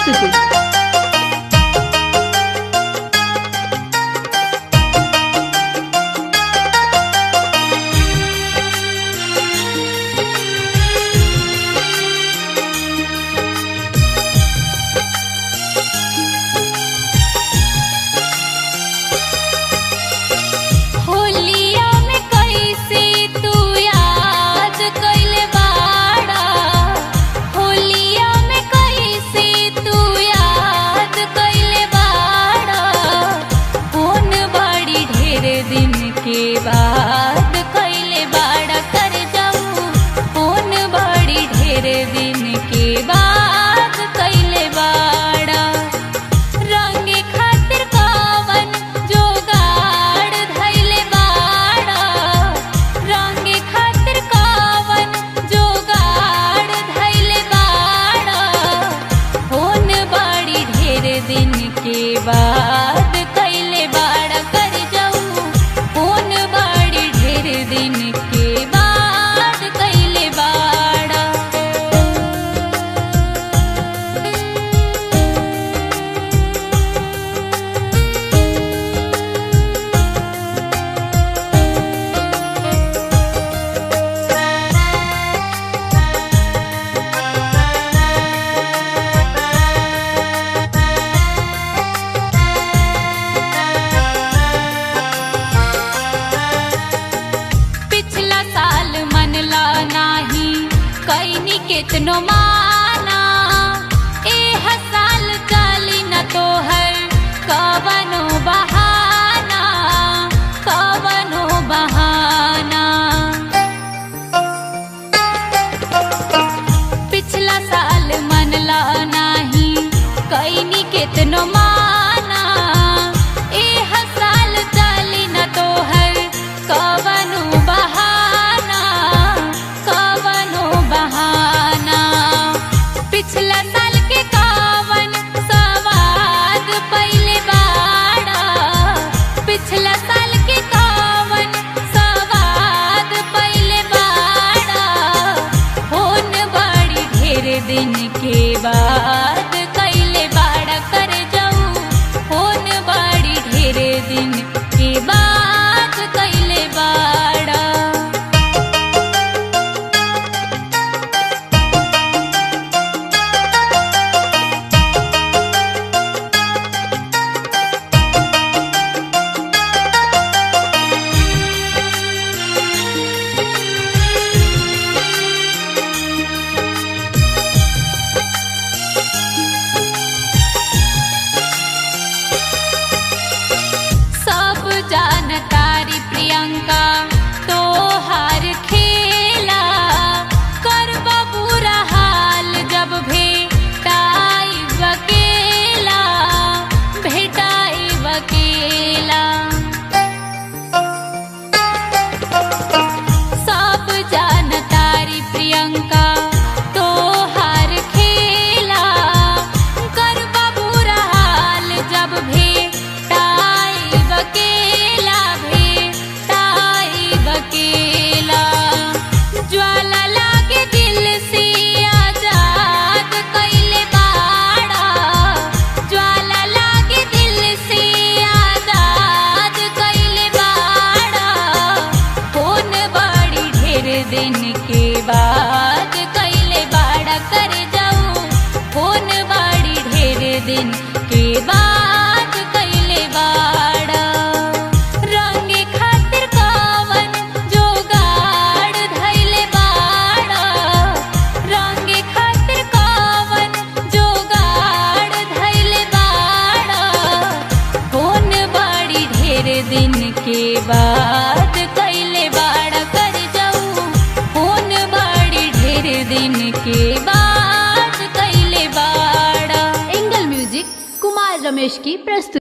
प्रस्तुति। कितनो माना एह साल चली न तोहर कवनो बहाना, कवनो बहाना। पिछला साल मनला नाही कैनी कितनो माना एह साल चली न तोहर कवनो बहाना, कवनो बहाना। पिछला साल के कावन सवाद पहले बाड़ा, पिछला साल के कावन सवाद पहले बाड़ा। होन बड़ी ढेर दिन के बाद कैले बाड़ा कर जाऊं, होन बड़ी ढेर दिन के बाद कैले बाड़ा। जानतारी प्रियंका तो हार खेला करबा बुरा हाल जब भेटाई वकेला, भेटाई वकेला। सब जानतारी प्रियंका तो हार खेला करबा बुरा हाल जब भेटाई वकेला, वकेला। ज्वाला लागे दिल से आजाद कैले बाड़ा, ज्वाला लागे दिल से आजाद कैले बाड़ा। होन बड़ी ढेर दिन के बाद कैले बाड़ा कर जाऊं, होन बड़ी ढेर दिन के बाद कैले बाड़ा। रंगे खातिर कावन जोगाड़ धैले बाड़ा, रंगे खातिर कावन जोगाड़ धैले बाड़ा। होन बड़ी ढेर दिन के बाद कैले बाड़ा कर जाऊं, होन बड़ी ढेर दिन के बाद कैले बाड़ा। एंगल म्यूजिक कुमार रमेश की प्रस्तुति।